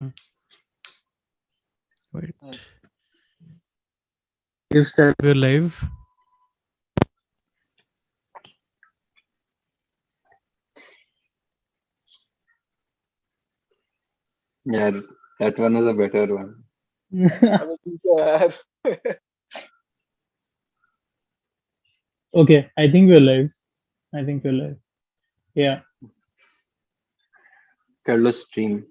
Wait, Is that we're live. Yeah, that one was a better one. okay? I think we're live. I think we're live. Yeah. Carlos stream.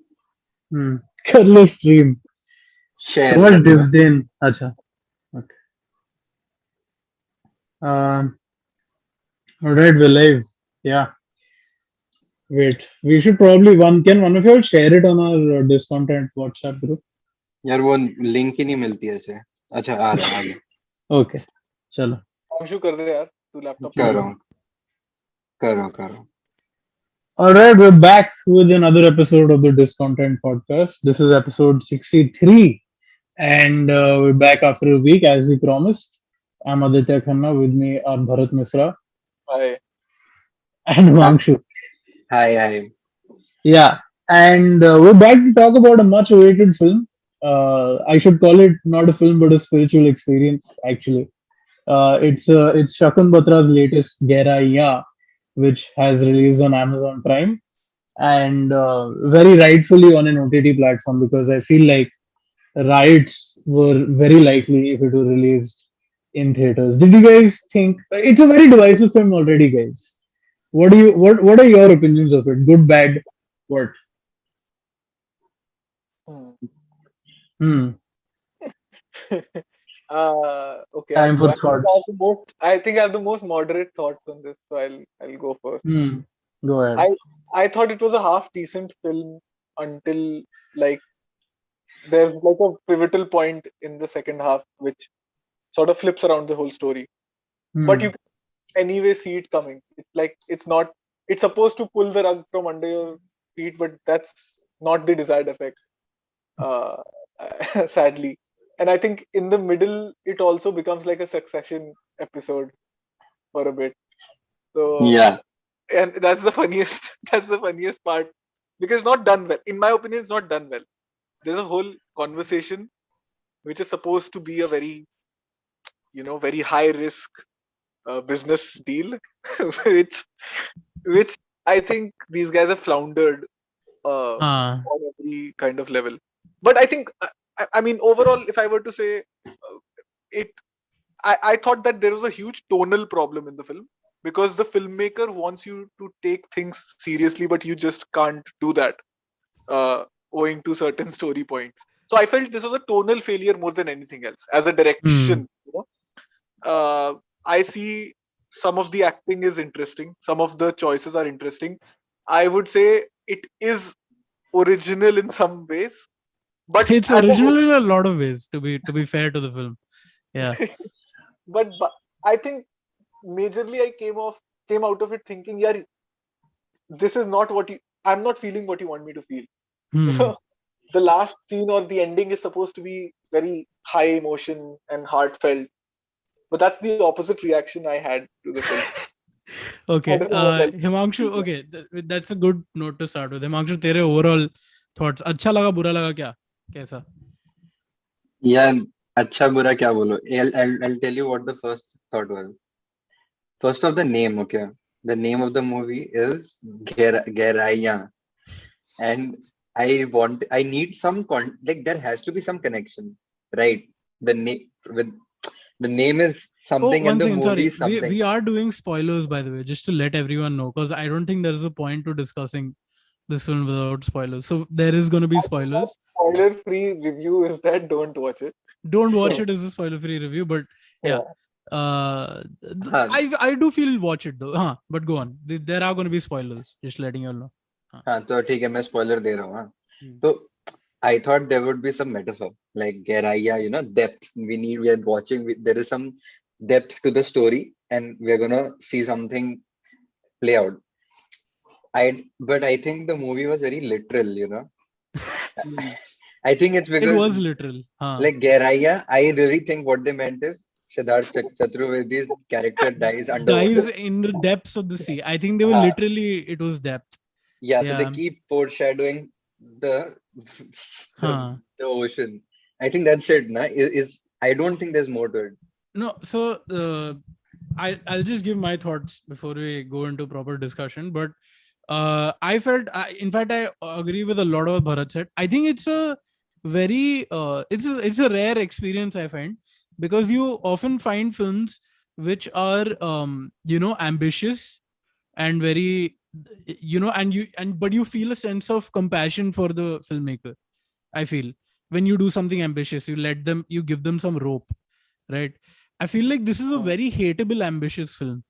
Careless stream. So Share much मतलब. disdain. Acha. Okay. All right, we're live. Yeah. Wait. We should probably Can one of you all share it on our discontent WhatsApp group? यार वो link ही नहीं मिलती ऐसे. अच्छा आ रहा है, आ गया. Okay. चलो. अंशु कर दे यार, तू लैपटॉप कर रहा हूँ. All right, we're back with another episode of the Discontent Podcast. This is episode 63, and we're back after a week as we promised. I'm Aditya Khanna. With me are Bharat Misra Hi. and Mangshu. Hi. Yeah, and we're back to talk about a much awaited film. I should call it not a film but a spiritual experience, actually. It's Shakun Batra's latest Gehraiyaan, which has released on Amazon Prime, and very rightfully on an OTT platform, because I feel like riots were very likely if it were released in theaters. Did you guys think it's a very divisive film already, guys? What are your opinions of it? Good, bad, what? Hmm. Hmm. Okay, Time for I thoughts. think I have the most moderate thoughts on this, so I'll go first. Hmm. Go ahead. I thought it was a half decent film until like there's like a pivotal point in the second half which sort of flips around the whole story. But Hmm. you can anyway see it coming. It's like it's supposed to pull the rug from under your feet, but that's not the desired effect. Uh, sadly. And I think in the middle, it also becomes like a Succession episode for a bit. So, Yeah. and that's the funniest. That's the funniest part because it's not done well. In my opinion, it's not done well. There's a whole conversation which is supposed to be a very, very high risk business deal, which which I think these guys have floundered on every kind of level. But I think, I mean, overall, if I were to say it, I thought that there was a huge tonal problem in the film because the filmmaker wants you to take things seriously, but you just can't do that owing to certain story points. So I felt this was a tonal failure more than anything else as a direction. I see some of the acting is interesting, some of the choices are interesting. I would say it is original in some ways, but It's as a whole, original in a lot of ways. To be fair to the film, yeah. but I think majorly I came out of it thinking, yeah, this is not what I'm not feeling what you want me to feel. You Hmm. know, the last scene or the ending is supposed to be very high emotion and heartfelt, but that's the opposite reaction I had to the film. I Okay. don't know what else. Himanshu. Okay, that's a good note to start with. Himanshu, तेरे overall thoughts. अच्छा लगा, बुरा लगा क्या? कैसा? Yeah. अच्छा बुरा क्या बोलो? I'll tell you what the first thought was. First of the name, okay. The name of the movie is Gehraiyaan, and I need some like there has to be some connection, right? The name with the name is Oh, something and one the second. movie Sorry, is we something. are doing spoilers, by the way, just to let everyone know, because I don't think there is a point to discussing this film without spoilers. So there is going to be spoilers. Spoiler-free review is that don't watch it. Don't watch So, it as a spoiler-free review, but yeah. yeah. हाँ, I do feel watch it though. But go on. There are going to be spoilers. Just letting you all know. हाँ तो ठीक है मैं spoiler दे रहा हूँ हाँ. Hmm. तो I thought there would be some metaphor like Gehraiyaan, depth. We are watching. There is some depth to the story, and we're gonna see something play out. But I think the movie was very literal. I think it's It because was literal. like Gehraiyaan, I really think what they meant is Siddharth Chaturvedi's character dies underwater. Dies in the depths of the sea. I think they were हाँ, literally, it was depth. yeah, so they Yeah. keep foreshadowing the Huh. the ocean. I think that's it. Na? Is I don't think there's more to it. No, so I'll just give my thoughts before we go into proper discussion. But I felt, in fact, I agree with a lot of what Bharat said. I think it's a very it's a rare experience I find, because you often find films which are ambitious and very, but you feel a sense of compassion for the filmmaker. I feel when you do something ambitious, you give them some rope, right? I feel like this is a very hateable ambitious film.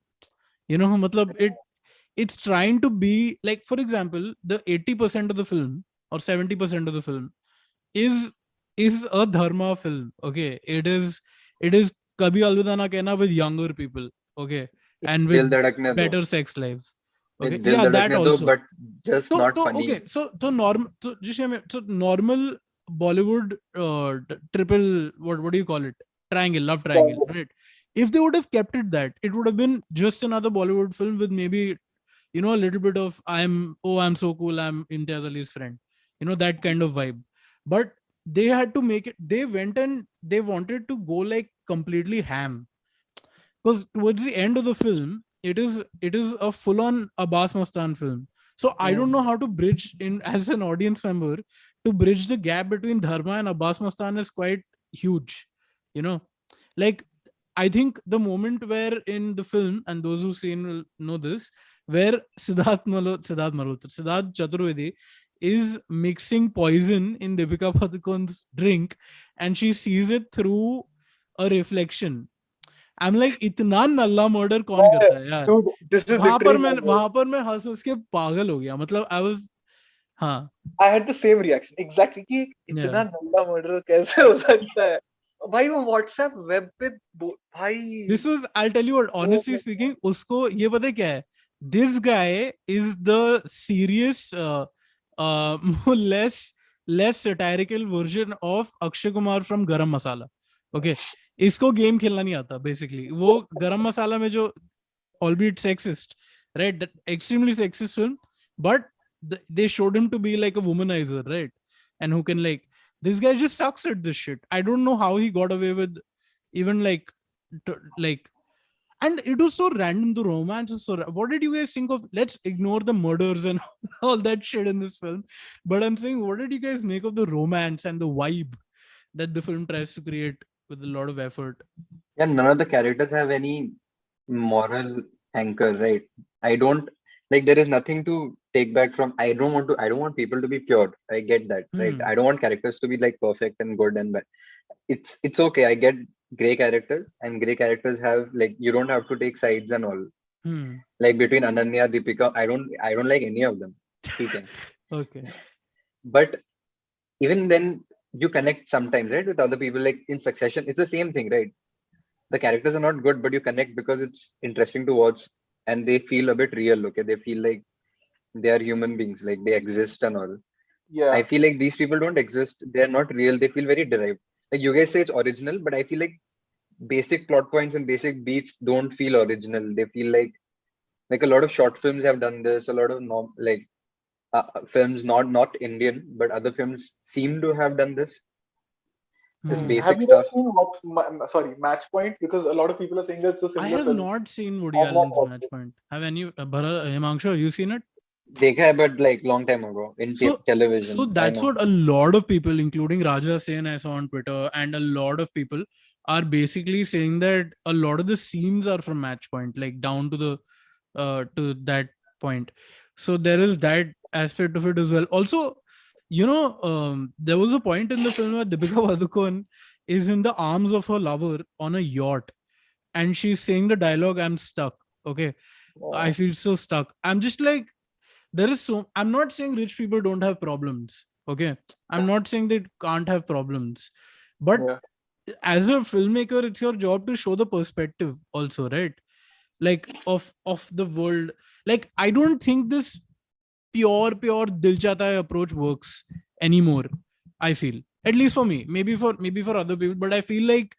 matlab it's trying to be like, for example, the 80% of the film or 70% of the film is a dharma film. Okay, it is Kabhi Alvida Na Kehna with younger people. Okay, and Dil with Dhadakne Do. better sex lives. Okay, Dil yeah, that Dhadakne Do, also. but just not funny. Okay, so normal, so just hear me. So normal Bollywood triple, what do you call it? Triangle, love triangle, right? If they would have kept it that, it would have been just another Bollywood film with maybe a little bit of I'm so cool, I'm Imtiaz Ali's friend, that kind of vibe. But they had to make it. They went and they wanted to go like completely ham, because towards the end of the film, it is a full on Abbas Mastan film. So I don't know how to bridge in as an audience member, to bridge the gap between Dharma and Abbas Mastan is quite huge. You know, like, I think the moment where in the film, and those who've seen will know this, where Siddharth Chaturvedi is mixing poison in Deepika Padukone's drink, and she sees it through a reflection. I am like, इतना नल्ला murder कौन करता है यार? Dude, this is literally my mood. वहां पर मैं हंस के पागल हो गया. मतलब आई वाज, हाँ, I had the same reaction exactly कि इतना नल्ला मर्डर कैसे हो सकता है भाई? वो व्हाट्सएप वेब पे भाई. This was, I tell you what, honestly speaking, उसको ये पता है क्या है? This guy is the serious less less satirical version of Akshay Kumar from Garam Masala. Okay, इसको गेम खेलना नहीं आता बेसिकली. वो गरम मसाला में जो, albeit sexist, right? That extremely sexist film, but they showed him to be like a womanizer, right? And who can, like, this guy just sucks at this shit. I don't know how he got away with even like, and it was so random. The romance is so. What did you guys think of? Let's ignore the murders and all that shit in this film, but I'm saying, what did you guys make of the romance and the vibe that the film tries to create with a lot of effort? Yeah, none of the characters have any moral anchor, right? I don't like there is nothing to take back from. I don't want people to be pure. I get that, right? Hmm. I don't want characters to be like perfect and good and bad. It's okay. I get gray characters, and gray characters have like you don't have to take sides and all. Hmm. Like between Ananya, Deepika, I don't like any of them. Okay. Okay. But even then you connect sometimes, right, with other people, like in Succession. It's the same thing, right? The characters are not good, but you connect because it's interesting to watch and they feel a bit real. Okay, they feel like they are human beings, like they exist and all. I Yeah. feel like these people don't exist, they're not real, they feel very derived. Like you guys say it's original, but I feel like basic plot points and basic beats don't feel original. They feel like a lot of short films have done this, a lot of films not Indian, but other films seem to have done this Hmm. Have basic you guys stuff. seen Match Point? Because a lot of people are saying that's a I similar have film. not seen Woody I've not Allen's watched Match it. Point. Have any, Himanshu, have you seen it? Dekha hai, but like long time ago in So television. I that's know. what a lot of people, including Raja Sen, I saw on Twitter, and a lot of people are basically saying that a lot of the scenes are from Match Point, like down to that point. So there is that aspect of it as well. Also, there was a point in the film where Deepika Padukone is in the arms of her lover on a yacht, and she's saying the dialogue, "I'm stuck." Okay, I feel so stuck. I'm just like, I'm not saying rich people don't have problems. Okay, I'm not saying they can't have problems, but Yeah. as a filmmaker, it's your job to show the perspective also, right? Like of the world. Like, I don't think this pure dil chata hai approach works anymore. I feel, at least for me, maybe for other people, but I feel like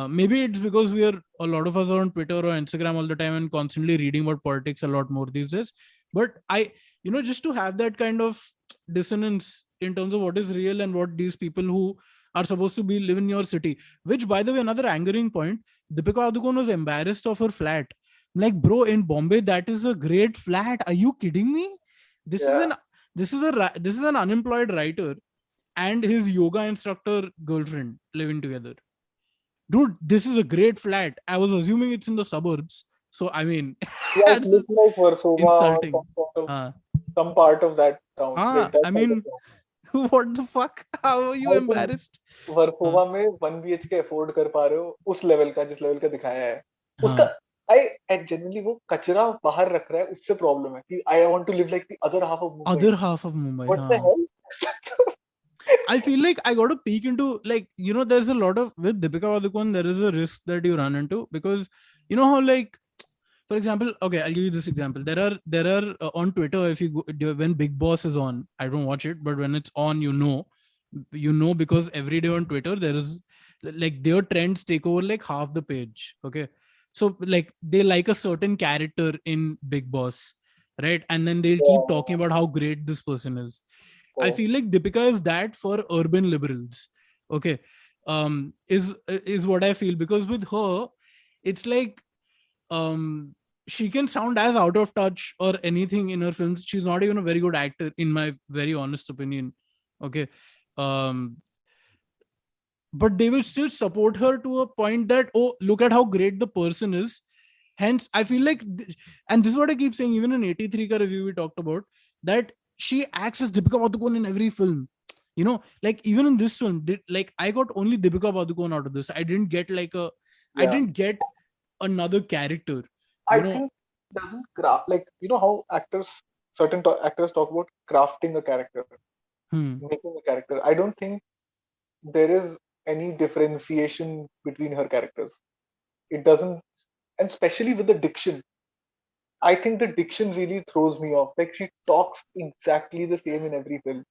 maybe it's because a lot of us are on Twitter or Instagram all the time and constantly reading about politics a lot more these days. But I, just to have that kind of dissonance in terms of what is real and what these people who are supposed to be live in your city. Which, by the way, another angering point. Deepika Padukone was embarrassed of her flat. I'm like, bro, in Bombay, that is a great flat. Are you kidding me? This is Yeah. an this is an unemployed writer and his yoga instructor girlfriend living together. Dude, this is a great flat. I was assuming it's in the suburbs. So I mean, Yeah, it that's looks like Versova or insulting. some sort of Uh, some part of that town, like that I side of mean, town. what the fuck? How are you भाई तुम embarrassed? Uh, Versova में 1 BHK afford कर पा रहे हो उस level का जिस लेवल का दिखाया है उसका uh, आई जेन्युइनली वो कचरा बाहर रख रहा है उससे प्रॉब्लम है कि I want to live like the other half of Mumbai other half of Mumbai. What the hell I feel like I got to peek into, like, there's a lot of, with Deepika Padukone, there is a risk that you run into, because you know how, like, for example, okay, I'll give you this example. There are on Twitter, if you when Big Boss is on, I don't watch it, but when it's on, because every day on Twitter there is, like, their trends take over like half the page. Okay, so like they like a certain character in Big Boss, right? And then they'll keep talking about how great this person is. I feel like Deepika is that for urban liberals. Okay, is what I feel, because with her, it's like, she can sound as out of touch or anything in her films. She's not even a very good actor, in my very honest opinion. Okay, um, but they will still support her to a point that, oh, look at how great the person is. Hence, I feel like, and this is what I keep saying, even in 83 ka review we talked about, that she acts as Deepika Padukone in every film. Like, even in this film, like, I got only Deepika Padukone out of this. I didn't get I yeah didn't get another character. I You know, think doesn't craft like you know how actors actors talk about crafting a character hmm, making a character I don't think there is any differentiation between her characters it doesn't and especially with the diction I think the diction really throws me off. Like she talks exactly the same in every film.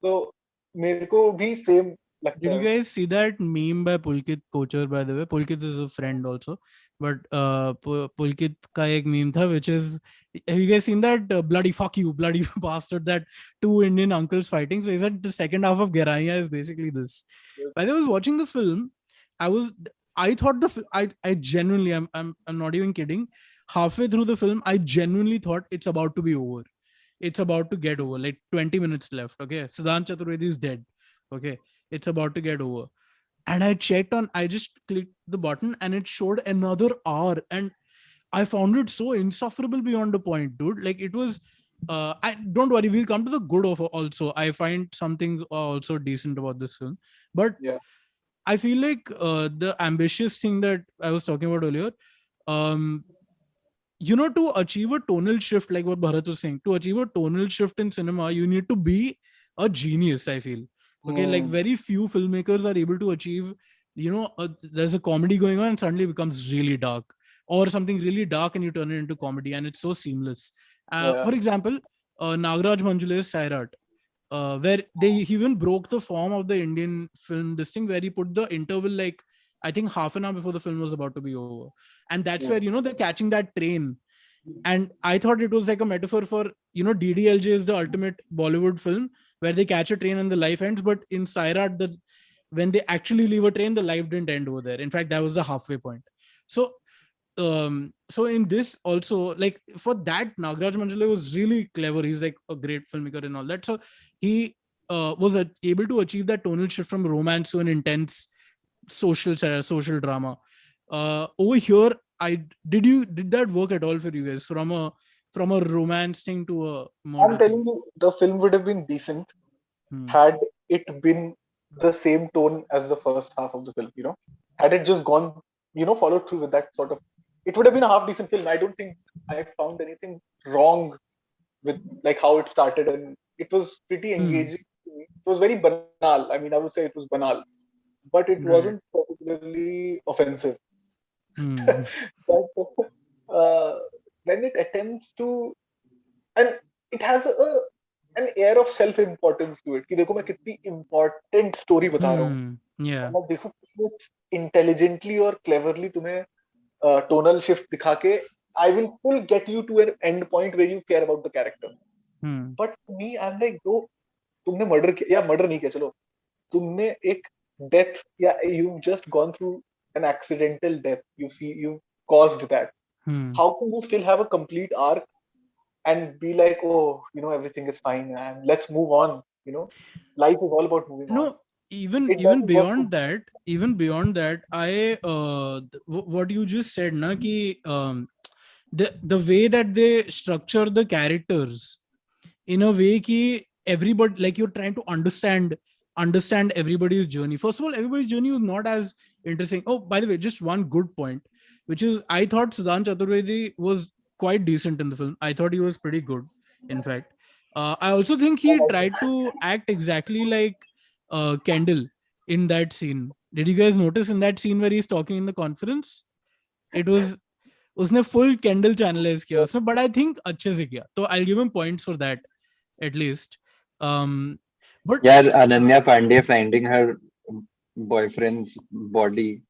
So मेरे को भी same लगता did you है. guys see that meme by Pulkit Kocher, by the way? Pulkit is a friend also, but Pulkit ka ek meme tha, which is, have you guys seen that, bloody fuck you, bloody bastard, that two Indian uncles fighting? So he said the second half of Gehraiyaan is basically this. By the way, I was watching the film, I was, I thought I genuinely, I'm not even kidding. Halfway through the film, I genuinely thought it's about to be over. It's about to get over. Like 20 minutes left. Okay, Siddhant Chaturvedi is dead. Okay, it's about to get over. And I just clicked the button and it showed another hour. And I found it so insufferable beyond a point, dude. Like, it was, I don't worry, we'll come to the good of also. I find some things are also decent about this film. But Yeah. I feel like the ambitious thing that I was talking about earlier, um, to achieve a tonal shift, like what Bharat was saying, to achieve a tonal shift in cinema, you need to be a genius, I feel. Okay, like Hmm. very few filmmakers are able to achieve, there's a comedy going on and suddenly it becomes really dark, or something really dark and you turn it into comedy, and it's so seamless. Yeah. For example, Nagraj Manjule's Sairat, where they he even broke the form of the Indian film, this thing where he put the interval, like, I think half an hour before the film was about to be over. And that's Hmm. where, they're catching that train. And I thought it was like a metaphor for, DDLJ is the ultimate Bollywood film where they catch a train and the life ends. But in Sairat, when they actually leave a train, the life didn't end over there. In fact, that was the halfway point. So in this also, like, for that, Nagraj Manjule was really clever. He's like a great filmmaker and all that. So he was able to achieve that tonal shift from romance to an intense social drama. Over here, did that work at all for you guys, from a romance thing to a I'm murder telling thing? you, the film would have been decent Hmm. had it been the same tone as the first half of the film. You know, had it just gone, followed through with that sort of, it would have been a half decent film. I don't think I found anything wrong with like how it started, and it was pretty Hmm. engaging to me. It was very banal. I mean, I would say it was banal, but it Right. wasn't particularly offensive. Hmm. But uh, when it attempts to, and it has an air of self importance to it कि देखो मैं कितनी important story बता रहा हूँ Hmm. और Yeah. मैं देखो कितने intelligently और cleverly तुम्हें tonal shift दिखा के I will still get you to an end point where you care about the character. But for me, I'm like, bro, तुमने murder किया या murder नहीं किया चलो, तुमने एक death या you've just gone through an accidental death. You caused that. How can you still have a complete arc and be like, oh, everything is fine and let's move on? Life is all about moving on. No, even It even doesn't work. beyond that, I what you just said, na, ki the way that they structure the characters in a way ki everybody, like, you're trying to understand everybody's journey. First of all, everybody's journey is not as interesting. Oh, by the way, just one good point, which is I thought Siddhant Chaturvedi was quite decent in the film. I thought he was pretty good, in fact. I also think he tried to act exactly like Kendall in that scene. Did you guys notice in that scene where he's talking in the conference? It was उसने full Kendall channelize किया उसने, but I think अच्छे से किया, तो I'll give him points for that at least. But Yeah, Ananya Pandey finding her boyfriend's body.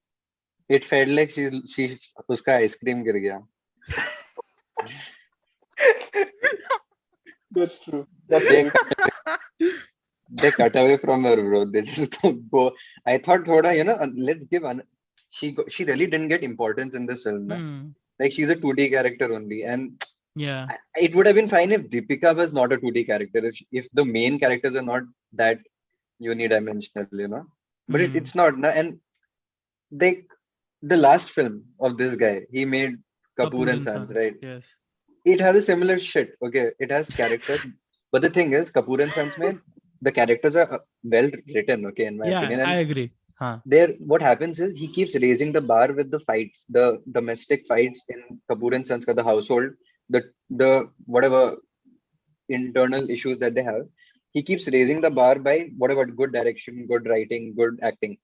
It felt like she उसका ice cream गिर गया. That's true. That's They very cut, they cut away from her, bro. They just don't go. I thought, thoda, let's give she really didn't get importance in this film. Na? Like, she's a 2D character only, and yeah, it would have been fine if Deepika was not a 2D character. If the main characters are not that unidimensional. But it's not. Na? And they, the last film of this guy, he made Kapoor and Sons, right? Yes. It has a similar shit. Okay, it has characters, but the thing is, Kapoor and Sons, man, the characters are well written. Okay, in my opinion, I and agree. there, what happens is he keeps raising the bar with the fights, the domestic fights in Kapoor and Sons, ka, the household, the whatever internal issues that they have. He keeps raising the bar by whatever good direction, good writing, good acting,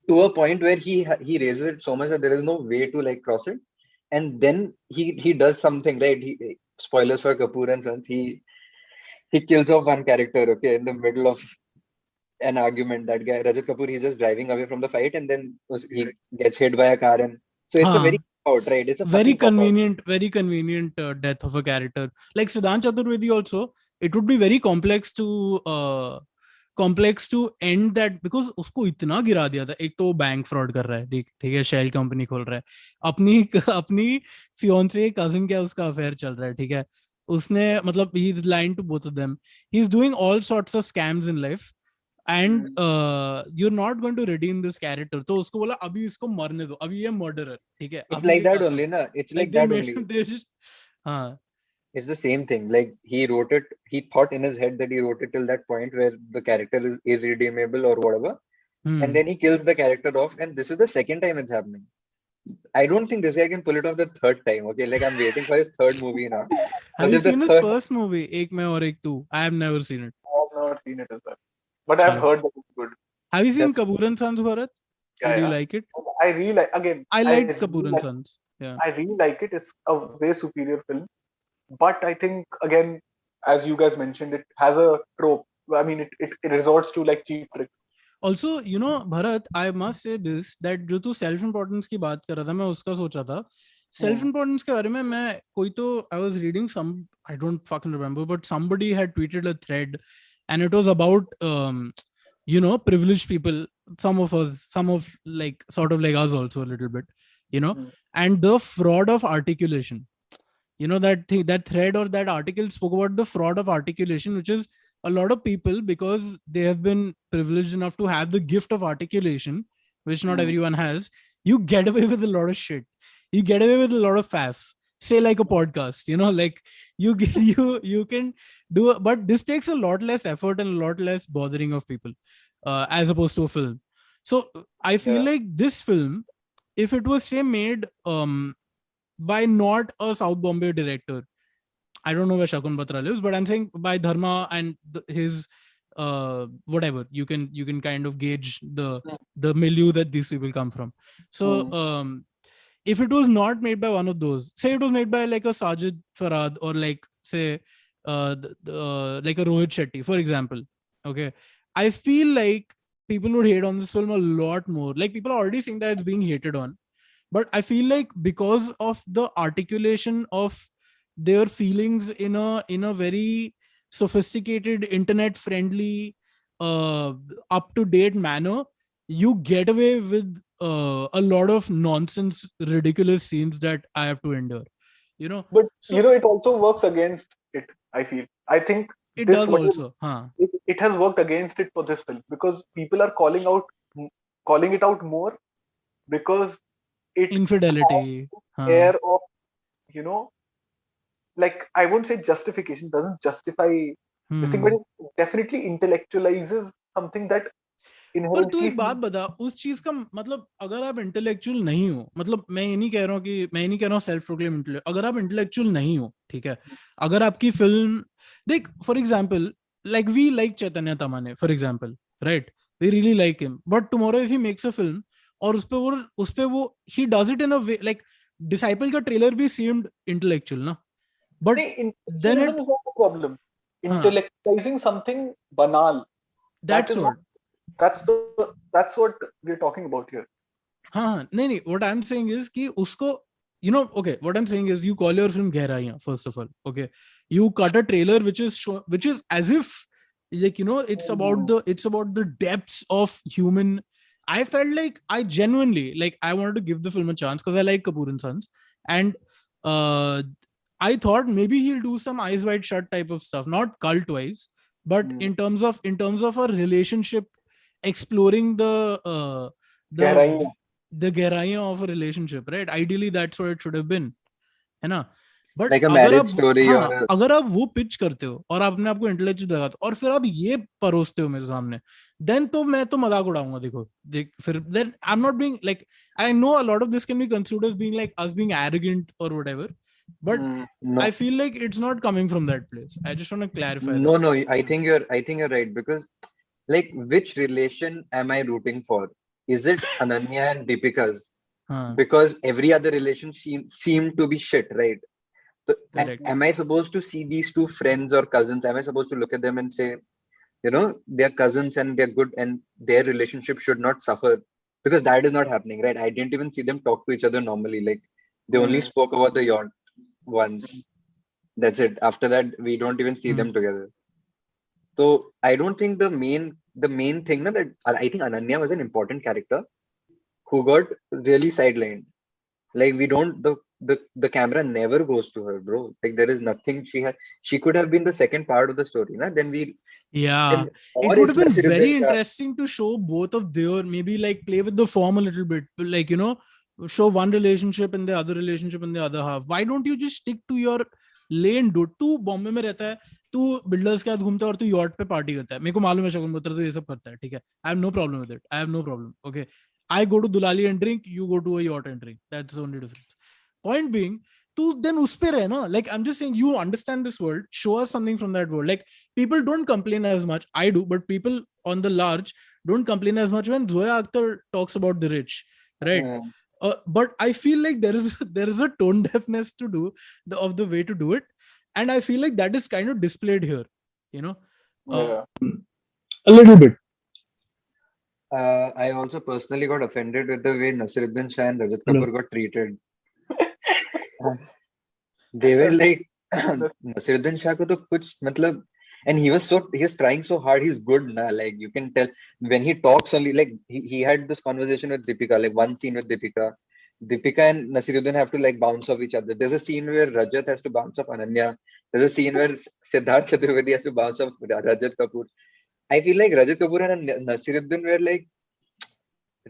to a point where he raises it so much that there is no way to like cross it. And then he does something, right? Spoilers for Kapoor and Sons. He kills off one character, okay, in the middle of an argument. That guy Rajat Kapoor, he's just driving away from the fight, and then he gets hit by a car, and so it's a very out, right? It's a very fucking cop out. convenient death of a character. Like Siddhant Chaturvedi also, it would be very complex to end that, because उसको इतना गिरा दिया था. एक तो bank fraud कर रहा है, ठीक है, शेल कंपनी खोल रहा है, अपनी फियोंसे कजिन क्या उसका अफेयर चल रहा है, ठीक है, उसने मतलब he is lying to both of them. He's doing all sorts of scams in life, and you're not going to redeem this character. तो उसको बोला अभी इसको मरने दो, अभी ये murderer, ठीक है, It's अभी like ये that कर only, सकता. na. It's Like like they that made only. him, they just हाँ. It's the same thing. Like, he wrote it. He thought in his head that he wrote it till that point where the character is irredeemable or whatever, and then he kills the character off. And this is the second time it's happening. I don't think this guy can pull it off the third time. Okay, like, I'm waiting for his third movie now. Have you Because if seen the his third, first movie, Ek Main Aur Ek Tu? I have never seen it. I have not seen it as well, but I've Chalo. heard that it's good. Have you seen That's- Kapoor and Sons, Bharat? Yeah, Did you yeah. like it? I really like. Again, I liked really Kapoor and like- Sons. Yeah. I really like it. It's a way superior film. But I think, again, as you guys mentioned, it has a trope. I mean, it resorts to like cheap tricks. Also, Bharat, I must say this, that जो तू self importance की बात कर रहा था, मैं उसका सोचा था. Self importance के बारे में मैं कोई तो I was reading some, I don't fucking remember, but somebody had tweeted a thread, and it was about privileged people, some of like sort of like us also a little bit, and the fraud of articulation. That thread or that article spoke about the fraud of articulation, which is a lot of people, because they have been privileged enough to have the gift of articulation, which not everyone has. You get away with a lot of shit. You get away with a lot of faff. Say like a podcast, like you can do, but this takes a lot less effort and a lot less bothering of people, as opposed to a film. So I feel like this film, if it was say made by not a South Bombay director, I don't know where Shakun Batra lives, but I'm saying by Dharma and his whatever, you can kind of gauge the milieu that these people come from. So if it was not made by one of those, say it was made by like a Sajid Farad, or like say like a Rohit Shetty, for example, okay, I feel like people would hate on this film a lot more. Like, people are already saying that it's being hated on, but I feel like because of the articulation of their feelings in a very sophisticated, internet friendly, up to date manner, you get away with a lot of nonsense, ridiculous scenes that I have to endure, you know. But So it also works against it. I feel. I think it this does what also, huh? it has worked against it for this film because people are calling it out more because it has Infidelity, huh? air of you know like I won't say justification doesn't justify this thing, but Hmm. it definitely intellectualizes something that पर तू inherently एक बात बता, उस चीज का मतलब, अगर आप इंटेलेक्चुअल नहीं हो, मतलब मैं ये नहीं कह रहा हूँ कि मैं ये नहीं कह रहा हूँ सेल्फ प्रोक्लेम, अगर आप इंटेलेक्चुअल नहीं हो, ठीक है, अगर आपकी फिल्म, देख for example, like we like Chaitanya Tamhane for example, right, we really like him, but tomorrow if he makes a film और उस पे वो ही does it in a way, like disciple का ट्रेलर भी सीम्ड इंटेलेक्चुअल ना, बट नहीं, then intellectualism it, is not the problem. हाँ, Intellectualizing something banal, that that's is what what, that's what we're talking about here. हाँ हाँ, नहीं नहीं, what I am saying is कि उसको, you know, okay, what I'm saying is you call your film Gehraiyaan, first of all, okay, you cut a trailer which is as if, like, you know, it's about the depths of human. I felt like I genuinely, like, I wanted to give the film a chance because I like Kapoor and Sons, and uh I thought maybe he'll do some Eyes Wide Shut type of stuff, not cult wise, but Hmm. in terms of a relationship, exploring the Gehraiyaan. the Gehraiyaan of a relationship, right? Ideally that's what it should have been, है ना. But Like a अगर marriage आप, story or हाँ, अगर आप वो pitch करते हो और आप अपने आपको इंटेलेक्चुअल लगाते हो और फिर आप ये परोसते हो मेरे सामने, देन तो मैं तो मजाक उड़ाऊंगा. देखो, देख फिर, then I am not being like, I know a lot of this can be considered as being like us being arrogant or whatever, but Hmm. I no, feel like it's not coming from that place. I just want to clarify no, that. no. I think you're right because like which relation am I rooting for? Is it Ananya and Deepika's? हाँ, Because every other relation seem to be shit, right? So correct. am I supposed to see these two friends or cousins? Am I supposed to look at them and say, they're cousins and they're good and their relationship should not suffer? Because that is not happening, right? I didn't even see them talk to each other normally. Like they only Hmm. spoke about the yacht once. That's it. After that, we don't even see Hmm. them together. So I don't think the main thing that I think Ananya was an important character who got really sidelined. Like we don't the camera never goes to her, bro. Like there is nothing she could have been the second part of the story, na? Then we Yeah, then it or would have it's been Nasiruddin very Shah. interesting to show both of their, maybe like play with the form a little bit, like, you know, show one relationship and the other relationship in the other half. Why don't you just stick to your lane, dude? तू बॉम्बे में रहता है, तू builders के साथ घूमता है और तू यॉट पे पार्टी करता है. मेरे को मालूम है शगुन बत्रा तो ये सब करता है, ठीक है. I have no problem with it, I have no problem. Okay, I go to दुलाली and drink, you go to a yacht and drink, that's the only difference. Point being, to then us pe rehna, like I'm just saying, you understand this world, show us something from that world. Like people don't complain as much, I do, but people on the large don't complain as much when Zoya Akhtar talks about the rich, right? Hmm. But I feel like there is there is a tone deafness to do of the way to do it, and I feel like that is kind of displayed here, you know. uh, Yeah. A little bit. I also personally got offended with the way Nasiruddin Shah and Rajat Hello. Kapoor got treated. They were like Nasiruddin Shah ko to kuch matlab, and he was trying so hard. He's good na, like you can tell when he talks only. Like he had this conversation with Deepika, like one scene with Deepika. Deepika and Nasiruddin have to like bounce off each other. There's a scene where Rajat has to bounce off Ananya. There's a scene where Siddharth Chaturvedi has to bounce off Rajat Kapoor. I feel like Rajat Kapoor and Nasiruddin were like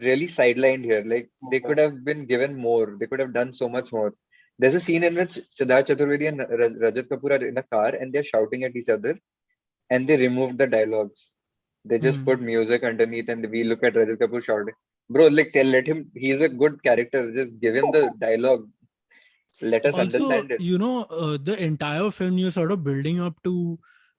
really sidelined here. Like they Okay. could have been given more. They could have done so much more. There's a scene in which Siddharth Chaturvedi and Rajat Kapoor are in a car and they're shouting at each other and they removed the dialogues. They just hmm. put music underneath and we look at Rajat Kapoor shouting. Bro, like let him, he's a good character. Just give him the dialogue. Let us Also, understand it. you know, the entire film you're sort of building up to,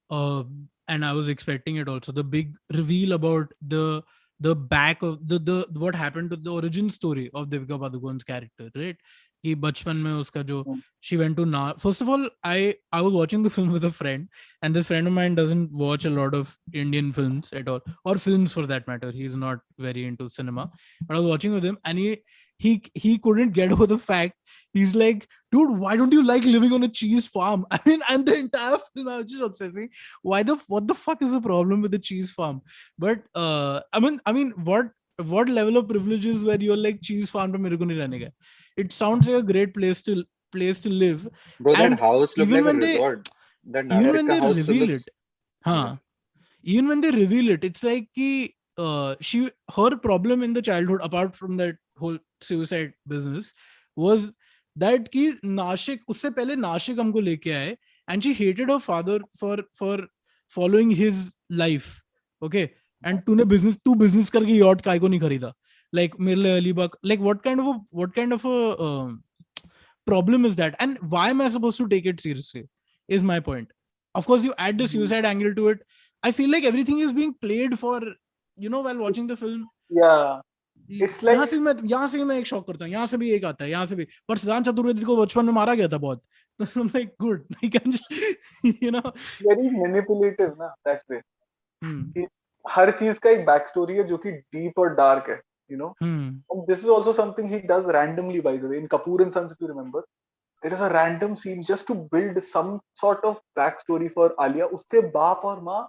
uh, and I was expecting it also, the big reveal about the back of the what happened to the origin story of Devika Padukone's character, right? कि बचपन में उसका जो, Hmm. she went to na, first of all, I was watching the film with a friend, and this friend of mine doesn't watch a lot of Indian films at all, or films for that matter. He's not very into cinema, but I was watching with him, and he couldn't get over the fact. He's like, dude, why don't you like living on a cheese farm? I mean, and the entire film I was just obsessing. What the fuck is the problem with the cheese farm? But I mean, what level of privileges where you're like cheese farm to mere ko nahi rehne ka? It sounds like a great place to live. Bro, that And house looked even like a when they resort. That even when Narsika they house reveal looks. it, huh? Even when they reveal it, it's like ki, her problem in the childhood, apart from that whole suicide business, was that ki Nashik usse pehle Nashik हमको लेके आए, and she hated her father for following his life. Okay, and तू business करके yacht काय को नहीं खरीदा? Like मेरे लिए Alibag, like what kind of a problem is that, and why am I supposed to take it seriously? Is my point. Of course, you add the suicide angle to it. I feel like everything is being played for, while watching the film. Yeah, it's like यहाँ से भी मैं एक शौक करता हूँ, यहाँ से भी एक आता है, यहाँ से भी, पर सिद्धांत चतुर्वेदी को बचपन में मारा गया था बहुत. तो I'm like, good. I can just, very manipulative ना that way. कि हर चीज का एक बैक स्टोरी है जो कि डीप और डार्क है, And this is also something he does randomly, by the way. In Kapoor and Sons, if you remember, there is a random scene just to build some sort of backstory for Alia. उसके बाप और माँ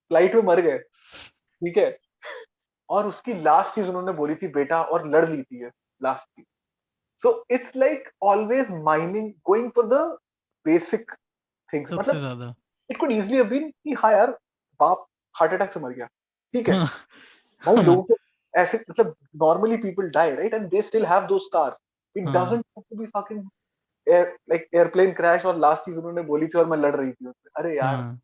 flight में मर गए, ठीक है, और उसकी लास्ट चीज उन्होंने बोली थी बेटा, और लड़ ली थी लास्ट थी. So it's like always mining, going for the basic things. सबसे मतलब ज्यादा it could easily have been कि हाँ यार बाप हार्ट अटैक से मर गया, ठीक है, भाई लोगों को ऐसे, मतलब normally people die, right, and they still have those scars. It doesn't have to be fucking like airplane crash और last चीज उन्होंने बोली थी और मैं लड़ रही थी उससे. अरे यार,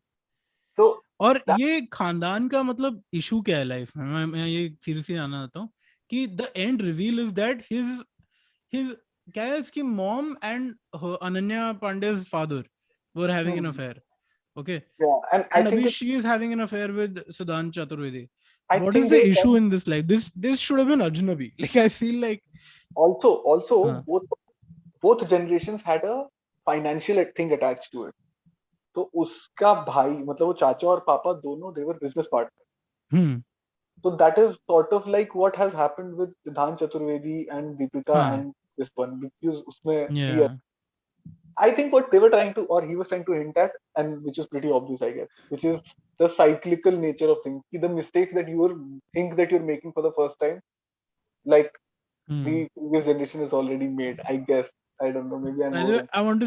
so और ये खानदान का मतलब इशू क्या है लाइफ में, मैं ये सीरियसली जानना चाहता हूँ कि the end reveal is that his क्या है, इसकी mom and Ananya Pandey's father were having an affair. Okay. Yeah, and I And think Abhi, she is having an affair with Siddhant Chaturvedi. I What think is the they issue in this life? This should have been Ajnabi. Like, I feel like also हाँ. both generations had a financial thing attached to it. तो उसका भाई, मतलब वो चाचा और पापा दोनों, they were business partners. So that is sort of like what has happened with Siddhant Chaturvedi and Deepika हाँ. and this one, because उसमें Yeah. I think what they were trying to, or he was trying to hint at, and which is pretty obvious, I guess, which is the cyclical nature of things. The mistakes that you think that you're making for the first time, like the previous generation has already made, I guess. I don't know, maybe I'm By the way, wrong. I want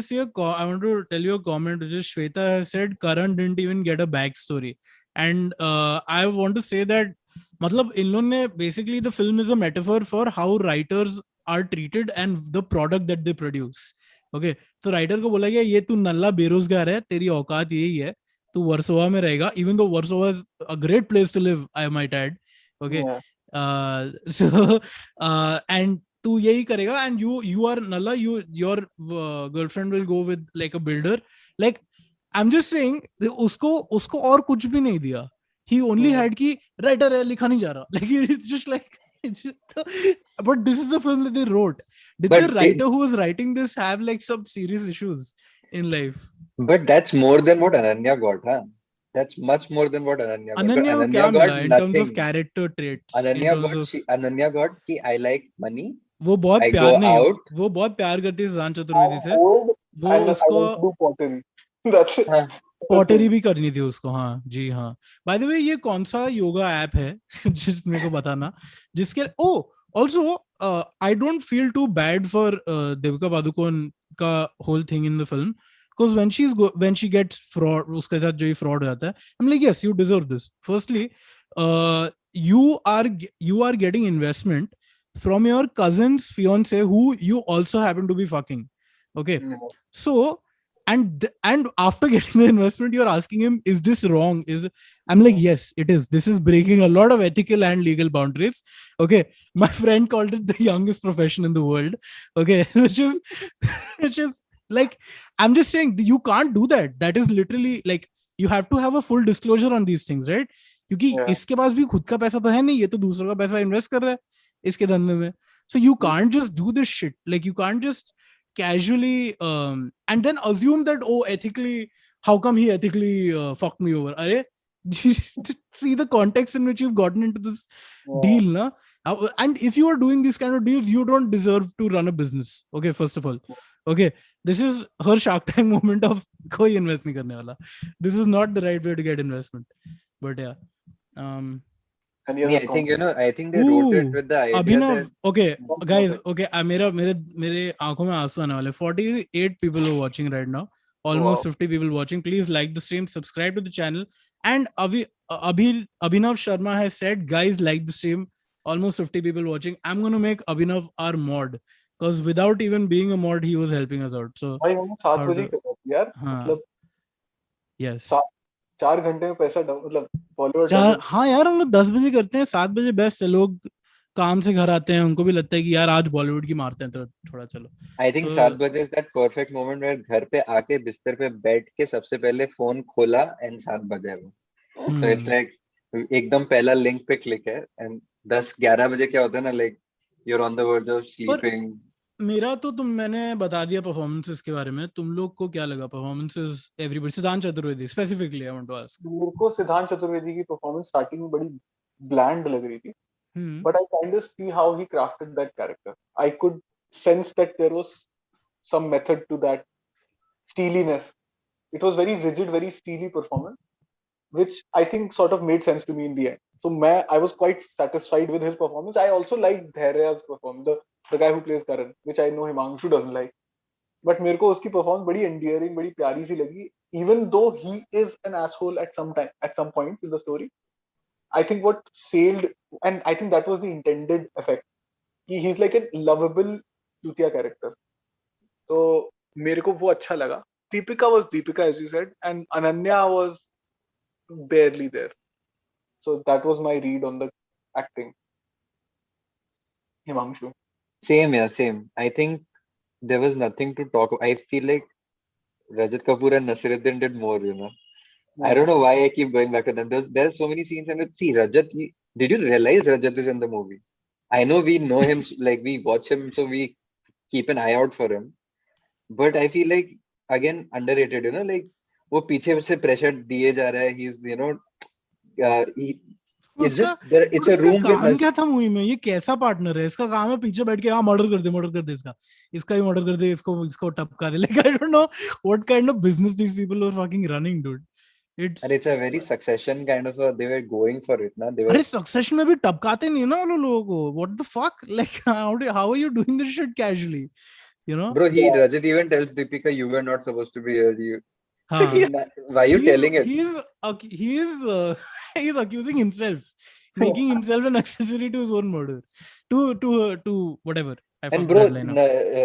to tell you a comment which is Shweta has said Karan didn't even get a backstory, and I want to say that मतलब इन लोगों ने basically the film is a metaphor for how writers are treated and the product that they produce. Okay, तो writer को बोला गया ये तू नल्ला बेरोजगार है, तेरी औकात यही है, तू वर्सोवा में रहेगा, even though Warsaw is a great place to live, I might add. Okay. Yeah. So and तू यही करेगा, and you are nalla, your girlfriend will go with like a builder. Like, I'm just saying उसको और कुछ भी नहीं दिया. He only had कि writer है, लिखा नहीं जा रहा. Like, it's just like but this is the film that they wrote. Did the writer who was writing this have like some serious issues in life? But that's more than what Ananya got, huh? That's much more than what Ananya got. Ananya को क्या मिला in terms of character traits? Ananya got कि I like money. वो बहुत प्यार नहीं, वो बहुत प्यार करती है सिद्धांत चतुर्वेदी से. वो उसको पॉटरी भी करनी थी उसको. हाँ जी हाँ. बाय द वे, ये कौन सा योगा ऐप है जिस मेरे को बताना, जिसके also I don't feel too bad for Devika Padukone का whole thing in the film, because when she gets fraud, उसके साथ जो fraud हो जाता है, I'm like, yes, you deserve this. Firstly, you are getting investment from your cousin's fiance who you also happen to be fucking. Okay. So and after getting the investment, you're asking him, is this wrong? I'm like, yes, it is. This is breaking a lot of ethical and legal boundaries. Okay. My friend called it the youngest profession in the world. Okay. which is like, I'm just saying, you can't do that. That is literally like, you have to have a full disclosure on these things, right? क्योंकि इसके पास भी खुद का पैसा तो है नहीं, ये तो दूसरों का पैसा इन्वेस्ट कर रहा है इसके धंधे में. So you can't just do this shit. Like, you can't just casually and then assume that, oh, ethically, how come he ethically fucked me over? Arey, see the context in which you've gotten into this deal, na? And if you are doing this kind of deals, you don't deserve to run a business. Okay, first of all. Okay, this is her Shark Tank moment of koi invest nahi karne wala. This is not the right way to get investment. But yeah. And he has Nee, a I think, I think they wrote it Ooh, with the idea Abhinav. that Okay, guys. Wow. Okay, मेरे आंखों में आंसू आने वाले. 48 people are watching right now. Almost 50 people watching. Please like the stream, subscribe to the channel. And Abhinav Sharma has said, guys, like the stream. Almost 50 people watching. I'm going to make Abhinav our mod. Because without even being a mod, he was helping us out. So, भाई मैंने 7 how बजे ही to... करा था यार, हाँ, मतलब yes. 4 घंटे में पैसा मतलब बॉलीवुड चार, डजन. हाँ यार, हम लोग 10 बजे करते हैं, 7 बजे बेस्ट है. लोग काम से घर आते हैं, उनको भी लगता है कि यार आज बॉलीवुड की मारते हैं, तो थोड़ा चलो. I think So 7 बजे is that perfect moment where घर पे आके बिस्तर पे बैठ के सबसे पहले फोन खोला and 7 बजे है वो. So it's like एकदम पहला लिंक पे क्लिक है and 10-11 बजे क्या होता है ना, like you're on the verge of पर sleeping. मेरा तो मैंने बता दिया परफॉर्मेंसेस के बारे में. तुम लोग को क्या लगा performances? Everybody, Siddhant Chaturvedi specifically I want to ask. मेरे को सिद्धांत चतुर्वेदी की परफॉर्मेंस स्टार्टिंग में बड़ी ब्लैंड लग रही थी, but I kind of see how he crafted that character. I could sense that there was some method to that steeliness. It was very rigid, very steely performance, which I think sort of made sense to me in the end. So I was quite satisfied with his performance. I also liked Gehraya's performance, the guy who plays Karan, which I know Himanshu doesn't like. But मेरे को उसकी performance बड़ी endearing, बड़ी प्यारी सी लगी. Even though he is an asshole at some point in the story, I think what sailed, and I think that was the intended effect. He's like a lovable चूतिया character. तो मेरे को वो अच्छा लगा. Deepika was Deepika, as you said, and Ananya was barely there. So that was my read on the acting. Himanshu. Same, yeah, same. I think there was nothing to talk. I feel like Rajat Kapoor and Nasiruddin did more, I don't know why I keep going back to them. There are so many scenes and see Rajat. Did you realize Rajat is in the movie? I know we know him, like we watch him, so we keep an eye out for him. But I feel like again underrated. Like वो पीछे से pressure दिए जा रहा है. He's it's उसका just there. It's और a इसका room with काम क्या था मूवी में? ये कैसा पार्टनर है? इसका काम है पीछे बैठ के मर्डर कर दे इसका भी मर्डर कर दे, इसको टपका दे. Like I don't know what kind of business these people are fucking running, dude. and it's a very Succession kind of they were going for it, na? They were. अरे succession में भी टपकाते नहीं ना उन लोगों को. What the fuck? Like how are you doing this shit casually? Bro, Rajat even tells Deepika, you were not supposed to be here. हाँ. Why are you telling it? He's accusing himself, making himself an accessory to his own murder, to whatever. I And fucked bro, that line up.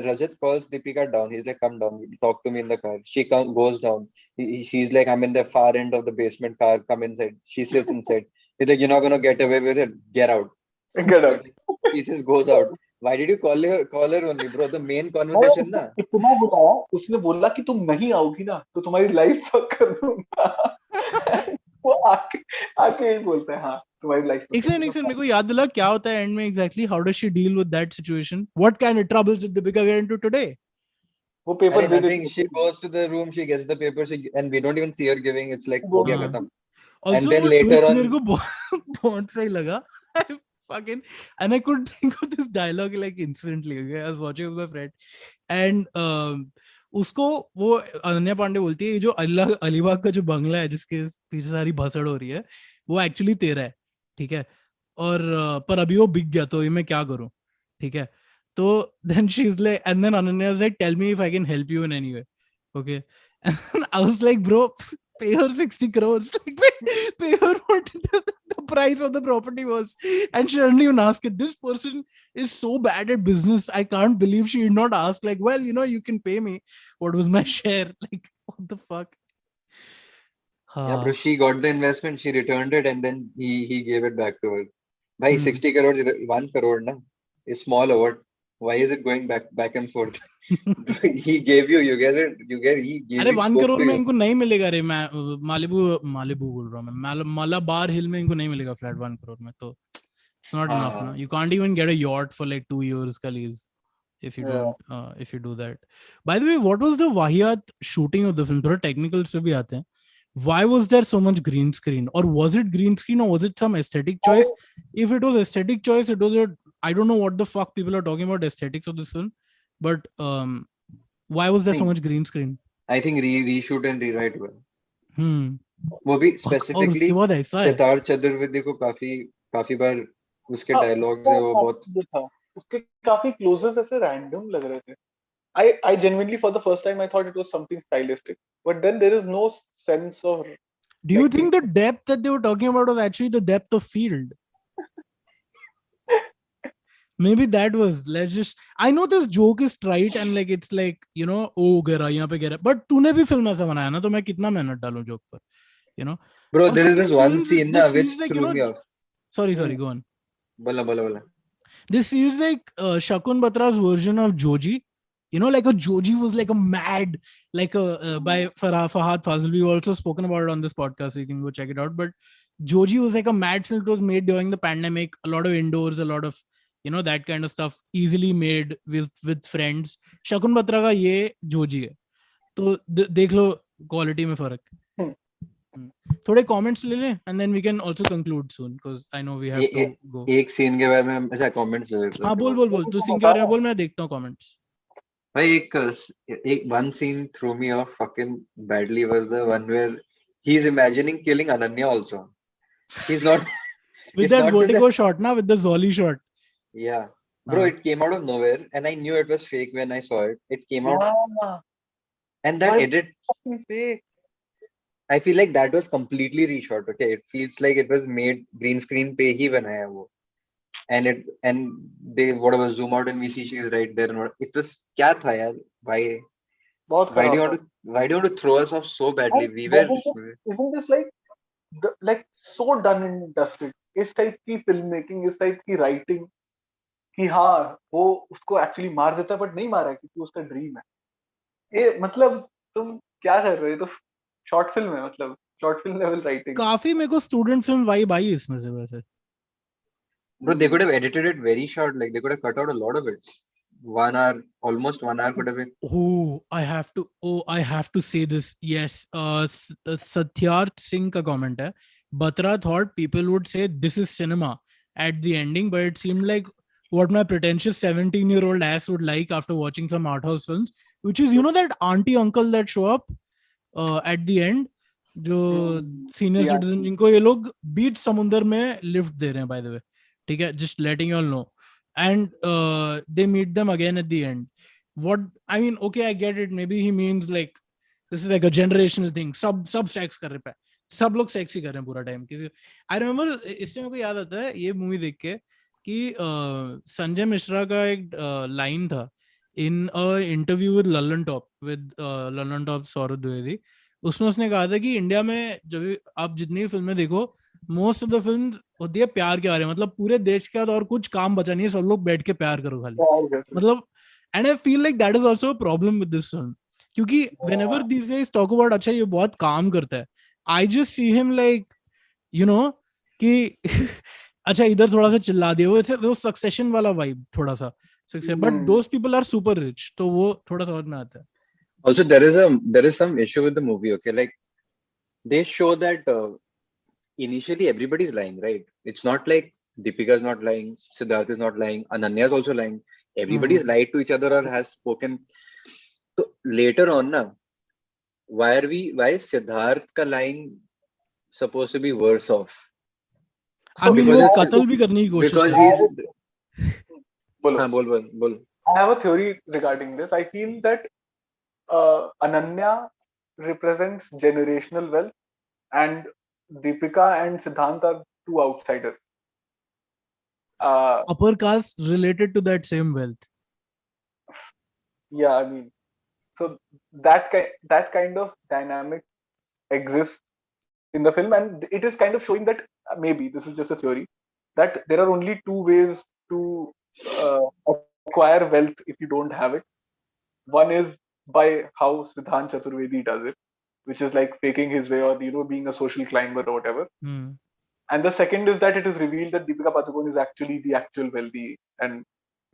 Rajat calls Deepika down. He's like, come down, talk to me in the car. She goes down. She's like, I'm in the far end of the basement car. Come inside. She sits inside. He's like, you're not gonna get away with it. Get out. Get out. He just goes out. Why did you call her only, bro? The main conversation, na? इतना बुलाया, उसने बोला कि तुम नहीं आओगी ना तो तुम्हारी लाइफ फक कर दूंगा. वो आके ही बोलता है हाँ तुम्हारी लाइफ. एक सेकंड मेरे को याद दिला क्या होता है एंड में exactly. How does she deal with that situation? What kind of troubles did Deepika get into today? वो पेपर दे Nothing. देती She goes to the room. She gets the paper. And we don't even see her giving. It's like, हो गया हाँ. खत्म. Also, And then वो later twist on, मेरे को बहुत सही लगा. Fucking, and I could think of this dialogue like instantly. Okay, I was watching with my friend, and उसको वो अनन्या पांडे बोलती है ये जो अलीबाग का जो बंगला है जिसके पीछे सारी भसड़ हो रही है वो एक्चुअली तेरा है, ठीक है, और पर अभी वो बिक गया तो ये मैं क्या करूं, ठीक है. तो then she's like, and then Ananya is like, tell me if I can help you in any way, okay. And I was like, bro, pay her 60 crores, like pay her what the price of the property was, and she didn't even ask it. This person is so bad at business. I can't believe she did not ask, like, well, you can pay me. What was my share? Like, what the fuck? yeah, bro, she got the investment, she returned it, and then he gave it back to her. Bhai, 60 crores is 1 crore, na? Is small or what? Why is it going back and forth? He gave you get it, he gave अरे you 1 scope crore to में you. इनको नहीं मिलेगा रे. मैं Malibu बोल रहा हूँ मैं. मलाबार हिल में इनको नहीं मिलेगा फ्लैट 1 करोड़ में. तो it's not enough ना. You can't even get a yacht for like 2 years का lease if you don't if you do that. By the way, what was the वाहियात shooting of the film? थोड़ा technicals पे भी आते हैं. why was there so much green screen? Or was it green screen, or was it some aesthetic choice? If it was aesthetic choice, it was I don't know what the fuck people are talking about aesthetics of this film, but why was there so much green screen? I think reshoot and rewrite हुआ. वो भी Fuck, और उसके specifically बाद ऐसा है. सिद्धार्थ चतुर्वेदी को काफी काफी बार उसके डायलॉग्स है वो बहुत ये था उसके काफी क्लोजेस ऐसे रैंडम लग रहे थे. I genuinely for the first time I thought it was something stylistic, but then there is no sense of. Do you like, think the depth that they were talking about was actually the depth of field? Maybe that was, let's just, I know this joke is trite and like it's like, you know, oh Gehraiyaan पे Gehraiyaan, but तूने भी film ऐसा बनाया ना, तो मैं कितना मेहनत डालूं joke पर, you know. bro Also, there is this one scene this na which feels like, you threw know, me off. sorry, go on. बोला बोला बोला. This feels like Shakun Batra's version of Joji. You know, like a Joji was like a mad, like a by Fahad Fazil. We've also spoken about it on this podcast, so you can go check it out. But Joji was like a mad film. It was made during the pandemic. A lot of indoors, a lot of, you know, that kind of stuff. Easily made with friends. Shakun Batra का ये Joji है. तो देख लो quality में फर्क. थोड़े comments ले लें and then we can also conclude soon because I know we have to go. एक सीन के बारे में अच्छा कमेंट्स ले लेते हैं. हाँ बोल तू सीन के बारे में बोल, मैं देखता हूँ comments. भाई एक one scene threw me off fucking badly was the one where he's imagining killing Ananya also. He's not with it's that not just vertigo shot na, with the Zolly shot. Yeah. Bro, it came out of nowhere and I knew it was fake when I saw it. It came out and that edit fake. I feel like that was completely reshot. Okay, it feels like it was made green screen पे ही बनाया वो. And they whatever zoom out and we see she is right there. And it was क्या था यार? Why do you want to throw us off so badly? We were isn't this like so done and dusted? इस type की filmmaking, इस type की writing कि हाँ वो उसको actually मार देता है but नहीं मारा क्योंकि उसका dream है. ये मतलब तुम क्या कर रहे हो? तो short film है, मतलब short film level writing. काफी मेरे को student film vibe आई इसमें से वैसे. Bro, they could have edited it very short. Like they could have cut out a lot of it. 1 hour, almost 1 hour could have been. Oh, I have to say this. Yes, Satyarth Singh का comment है. Batra thought people would say this is cinema at the ending, but it seemed like what my pretentious 17-year-old ass would like after watching some art house films, which is, you know, that auntie uncle that show up at the end, जो senior citizen जिनको ये लोग बीच समुंदर में lift दे रहे हैं, by the way. ठीक है, just letting you all know. And they meet them again at the end. What I mean, okay, I get it. Maybe he means like this is like a generational thing. सब sex कर रहे हैं, सब लोग sex ही कर रहे हैं पूरा time. किसी I remember इससे मेरे को याद आता है ये movie देख के कि संजय मिश्रा का एक line था in a interview with Lallan Top Saurabh Dwivedi. उसमें उसने कहा था कि इंडिया में जब आप जितनी फिल्में देखो, मोस्ट ऑफ द फिल्म होती है प्यार के बारे में, मतलब पूरे देश के बाद और कुछ काम बचा नहीं है, सब लोग बैठ के प्यार करो खाली, मतलब. And I feel like that is also a problem with this film, क्योंकि whenever this is talk about अच्छा ये बहुत काम करता है, I just see him like you know कि अच्छा इधर थोड़ा सा चिल्ला दिया, वो सक्सेशन वाला वाइब थोड़ा सा success, but those people are super rich, तो वो थोड़ा समझ में आता है. Also, there is some issue with the movie. Okay, like they show that initially everybody's lying, right? It's not like Deepika is not lying, Siddharth is not lying, Ananya is also lying. Everybody's lied to each other or has spoken. So later on, na, why is Siddharth ka lying supposed to be worse off? I mean, वो कत्ल भी करने की कोशिश because he's बोल. I have a theory regarding this. I feel that Ananya represents generational wealth and Deepika and Siddhant are two outsiders. Upper caste related to that same wealth. Yeah, I mean, so that kind of dynamic exists in the film, and it is kind of showing that maybe this is just a theory that there are only two ways to acquire wealth if you don't have it. One is by how Siddhant Chaturvedi does it, which is like faking his way or being a social climber or whatever. And the second is that it is revealed that Deepika Padukone is actually the actual wealthy, and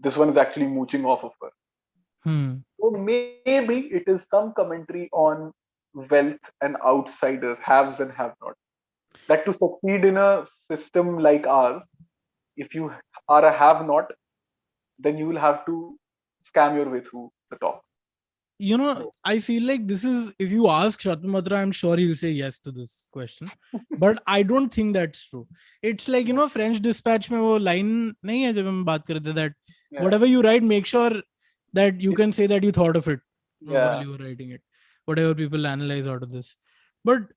this one is actually mooching off of her. So maybe it is some commentary on wealth and outsiders, haves and have-not. That to succeed in a system like ours, if you are a have-not, then you will have to scam your way through the top. You know, I feel like this is, if you ask Shatmatra, I'm sure he'll say yes to this question. But I don't think that's true. It's like, you know, French Dispatch mein wo line nahi hai jab hum baat kar rahe the that Yeah. whatever you write, make sure that you can say that you thought of it while Yeah. you were writing it. Whatever people analyze out of this. But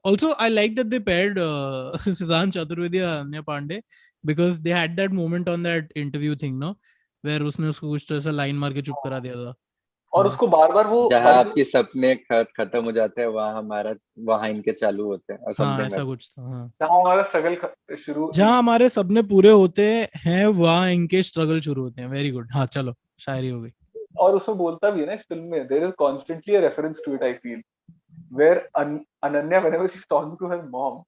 also, I like that they paired Siddhant Chaturvedi and Ananya Pandey, because they had that moment on that interview thing, no? Where उसने उसको कुछ तो ऐसा line मार के चुप करा दिया था. और उसको बार-बार वो जहाँ आपके सपने खत्म हो जाते हैं वहाँ इनके चालू होते हैं और हाँ something ऐसा like कुछ था. हाँ. जहाँ हमारा स्ट्रगल शुरू, जहाँ हमारे सपने पूरे होते हैं वहाँ इनके स्ट्रगल शुरू होते हैं. Very good. हाँ चलो, शायरी हो गई. और उसमें बोलता भी है ना इस फिल्म में, there is constantly a reference to it, I feel, where Ananya, whenever she's talking to her mom,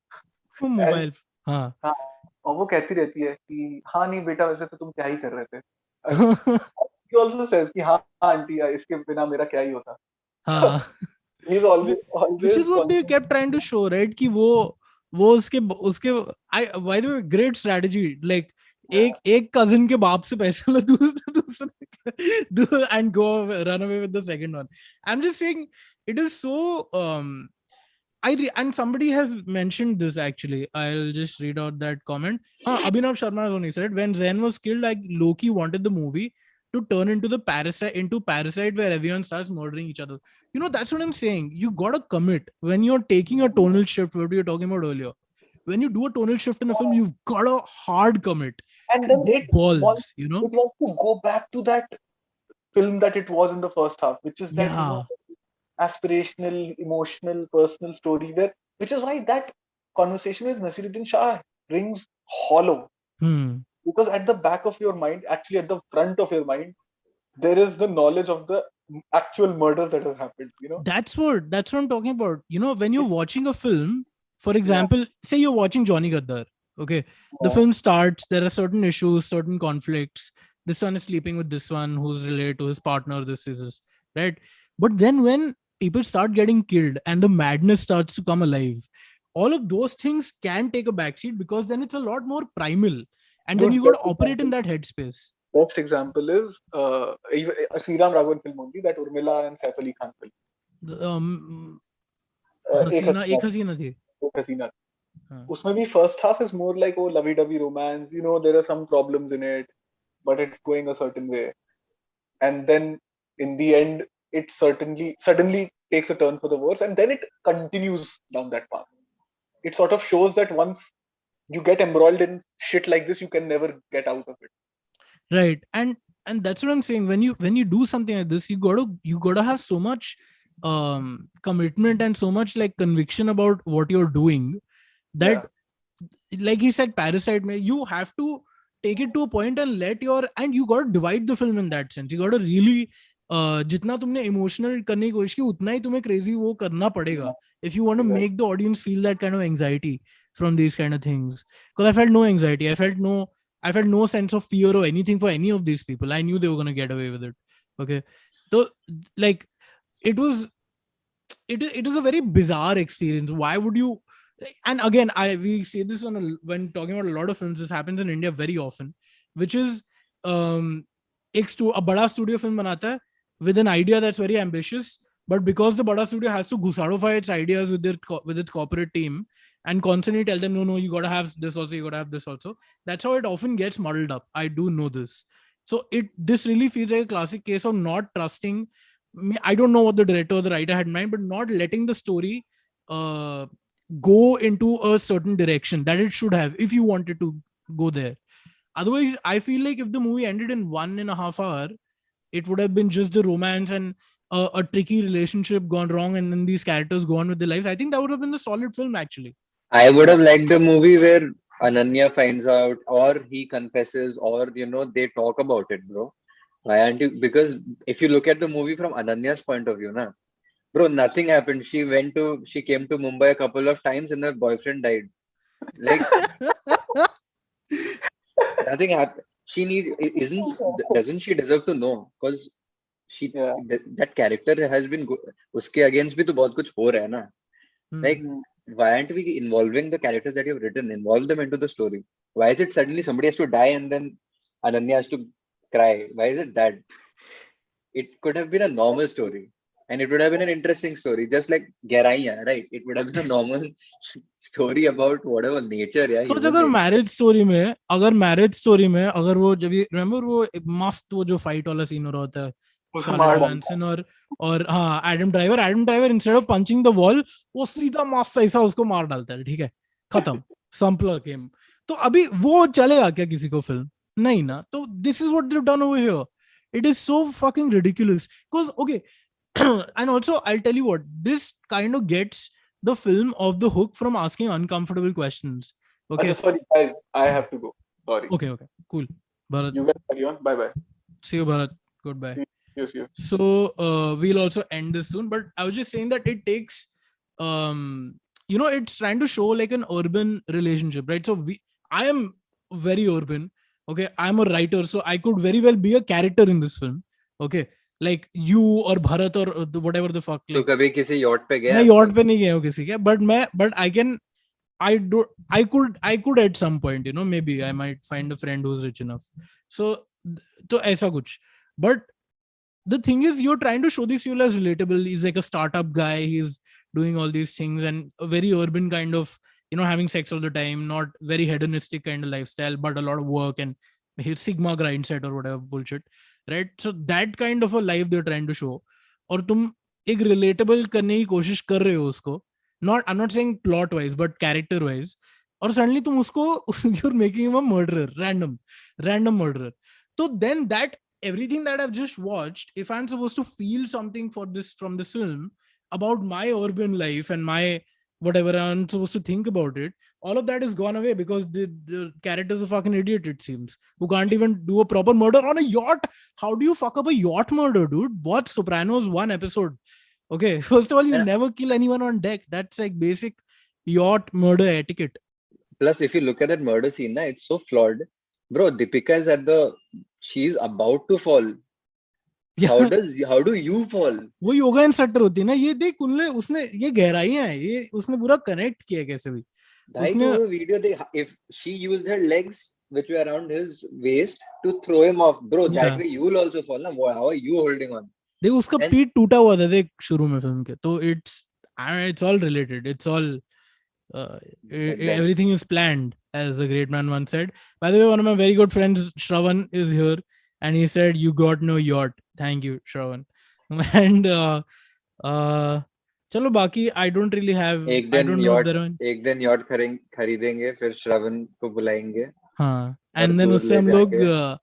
वो मोबाइल. हाँ. हाँ, और वो कहती रहती है कि हाँ नहीं बेटा वैसे तो तुम क्या ही कर रहे थे. He also says कि हाँ आंटी इसके बिना मेरा क्या ही होता. हाँ. He's always Which is what they kept trying to show, right? कि वो उसके by the way, great strategy. Like एक cousin के बाप से पैसा लो दूसरे and go run away with the second one. I'm just saying it is so and somebody has mentioned this actually. I'll just read out that comment. Abhinav Sharma has only said, when Zen was killed, like Loki wanted the movie to turn into Parasite where everyone starts murdering each other. You know, that's what I'm saying. You gotta commit when you're taking a tonal shift, what we were talking about earlier. When you do a tonal shift in a film, you've got a hard commit. and then Go balls, you know. It wants to go back to that film that it was in the first half, which is that, you know, aspirational, emotional, personal story which is why that conversation with Nasiruddin Shah rings hollow. Because at the back of your mind, actually at the front of your mind, there is the knowledge of the actual murder that has happened, you know. That's what I'm talking about. You know, when you're watching a film, for example, say you're watching Johnny Gaddar, okay, the film starts, there are certain issues, certain conflicts. This one is sleeping with this one who's related to his partner, this is right. But then when people start getting killed and the madness starts to come alive, all of those things can take a backseat, because then it's a lot more primal, and then you got to operate in that headspace. Best example is a Sriram Raghavan film only, that Urmila and Saif Ali Khan film. एक हसीना थी. उसमें भी first half is more like lovey-dovey romance, you know, there are some problems in it, but it's going a certain way, and then in the end it suddenly takes a turn for the worse, and then it continues down that path. It sort of shows that once you get embroiled in shit like this, you can never get out of it. Right. And that's what I'm saying. When you do something like this, you gotta have so much commitment and so much like conviction about what you're doing, that like he said, Parasite, you have to take it to a point and and you got to divide the film in that sense. You got to really जितना तुमने emotional करने की कोशिश की, उतना ही तुम्हें crazy वो करना पड़ेगा if you want to make the audience feel that kind of anxiety from these kind of things. Because I felt no anxiety, I felt no sense of fear or anything for any of these people. I knew they were going to get away with it. Okay, so like it was a very bizarre experience. Why would you? And again, we say this when talking about a lot of films. This happens in India very often, which is a bada studio film banata hai with an idea that's very ambitious, but because the bada studio has to ghusadify its ideas with its corporate team and constantly tell them, no, you gotta have this also, you gotta have this also. That's how it often gets muddled up. I do know this. So this really feels like a classic case of not trusting. I don't know what the director or the writer had in mind, but not letting the story go into a certain direction that it should have if you wanted to go there. Otherwise, I feel like if the movie ended in 1.5 hours, it would have been just the romance and a tricky relationship gone wrong, and then these characters go on with their lives. I think that would have been a solid film, actually. I would have liked a movie where Ananya finds out, or he confesses, or they talk about it, bro. Why aren't you? Because if you look at the movie from Ananya's point of view, bro, nothing happened. She came to Mumbai a couple of times, and her boyfriend died. Like nothing happened. Doesn't she deserve to know? Because she Yeah. that character has been उसके against भी तो बहुत कुछ हो रहा है ना. Like, Hmm. why aren't we involving the characters that you've written? Involve them into the story. Why is it suddenly somebody has to die and then Ananya has to cry? Why is it that? It could have been a normal story. And it would have been an interesting story, just like Gehraiyaan, right? It would have been a normal story about whatever nature, yeah, सोच human अगर nature. Marriage story में अगर वो जब ये remember वो मस्त वो जो फाइट वाला सीन हो रहा होता है उसको स्कारलेट मार डालता जोहानसन और हाँ Adam driver instead of punching the wall वो सीधा मस्त ऐसा उसको मार डालता है, ठीक है, खत्म, सम्पलर गेम. तो अभी वो चलेगा क्या किसी को फिल्म? नहीं ना. तो this is what they done over here. It is so fucking ridiculous because okay. And also I'll tell you what, this kind of gets the film off the hook from asking uncomfortable questions. है. Okay. अच्छा sorry guys, I have to go. Sorry. Okay. Cool. Bharat, You guys carry on. Bye bye. see you, Bharat. Goodbye. See you. So we'll also end this soon, but I was just saying that it takes um it's trying to show like an urban relationship, right? So I am very urban. Okay, I'm a writer, so I could very well be a character in this film. Okay, like you or Bharat or whatever the fuck, तो like कभी किसी yacht पे गया मैं है yacht आजकल? पे नहीं गया हूँ किसी के, but I can I could at some point, maybe I might find a friend who's rich enough. So तो ऐसा कुछ. But the thing is, you're trying to show this fuel as relatable. He's like a startup guy. He's doing all these things and a very urban kind of, having sex all the time, not very hedonistic kind of lifestyle, but a lot of work and his Sigma grind set or whatever bullshit, right? So that kind of a life they're trying to show. और तुम एक relatable करने की कोशिश कर रहे हो उसको. I'm not saying plot wise, but character wise. और suddenly तुम उसको you're making him a murderer, random murderer. So then that everything that I've just watched, if I'm supposed to feel something from this film about my urban life and my whatever I'm supposed to think about it, all of that is gone away because the character's a fucking idiot, it seems, who can't even do a proper murder on a yacht. How do you fuck up a yacht murder, dude? Watch Sopranos one episode. Okay, first of all, you And never kill anyone on deck. That's like basic yacht murder etiquette. plus, if you look at that murder scene, na, it's so flawed. Bro, Deepika is she's about to fall. Yeah. How do you fall? वो yoga instructor होती है ना, ये देख उसने ये गहराइयां है, ये उसने पूरा कनेक्ट किया कैसे भी. भाई उसने तो वो video if she used her legs which were around his waist to throw him off, bro, that Yeah. way you will also fall. Na? How are you holding on? देख उसका And पीठ टूटा हुआ था देख शुरू में फिल्म के. तो it's all related. It's all that's everything is planned, as the great man once said. By the way, one of my very good friends, Shravan, is here, and he said, "You got no yacht." Thank you, Shravan. And चलो बाकी I don't really have. एक I दिन don't know if yacht there are. एक दिन yacht खरीदेंगे, फिर श्रवण को बुलाएंगे हाँ, और and then दूर उससे ले हम लोग जाके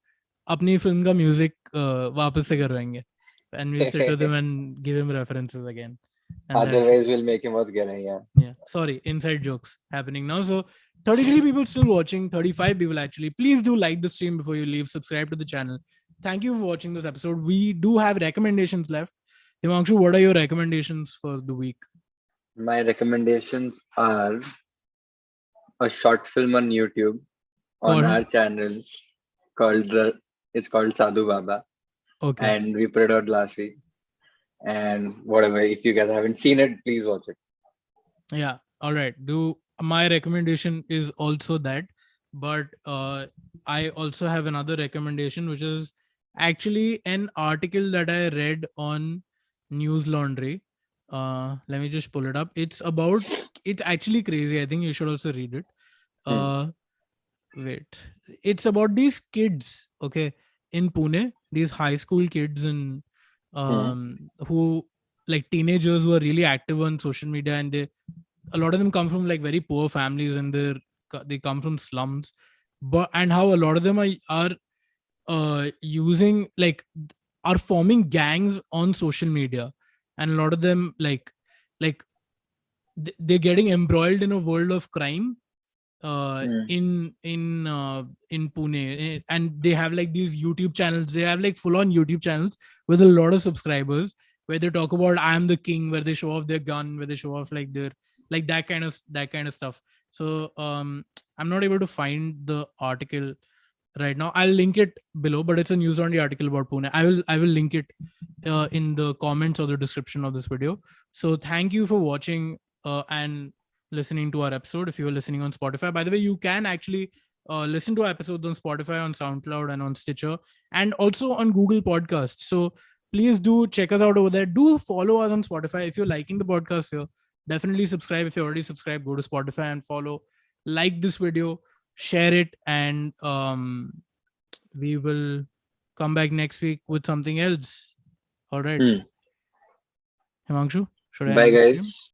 अपनी फिल्म का म्यूजिक वापस से करवाएंगे, and we'll sit with him and give him references again. And that otherwise we'll make him out Gehraiyaan. yeah, sorry, inside jokes happening now. So 33 people still watching, 35 people actually. Please do like the stream before you leave, subscribe to the channel. Thank you for watching this episode. We do have recommendations left. Himanshu, what are your recommendations for the week? My recommendations are a short film on YouTube on Called- our channel it's called Sadhu Baba, Okay. and we put it out last week. And whatever, if you guys haven't seen it, please watch it. Yeah, all right. My recommendation is also that, but I also have another recommendation, which is actually an article that I read on News Laundry. Let me just pull it up. It's actually crazy. I think you should also read it. Wait, it's about these kids, okay, in Pune, these high school kids and who like teenagers who are really active on social media, and a lot of them come from like very poor families, and they come from slums, and how a lot of them are using like are forming gangs on social media, and a lot of them like they're getting embroiled in a world of crime in Pune, and they have like these YouTube channels. They have like full on YouTube channels with a lot of subscribers where they talk about I am the king, where they show off their gun, where they show off like their like that kind of stuff. So I'm not able to find the article right now. I'll link it below, but it's a news on the article about Pune. I will link it in the comments or the description of this video. So thank you for watching and listening to our episode. If you are listening on Spotify, by the way, you can actually listen to our episodes on Spotify, on SoundCloud, and on Stitcher, and also on Google Podcasts. So please do check us out over there. Do follow us on Spotify if you're liking the podcast here. Definitely subscribe. If you're already subscribed, go to Spotify and follow. Like this video, share it, and we will come back next week with something else. All right. Hmm. Himanshu, should I Bye, end the stream? guys.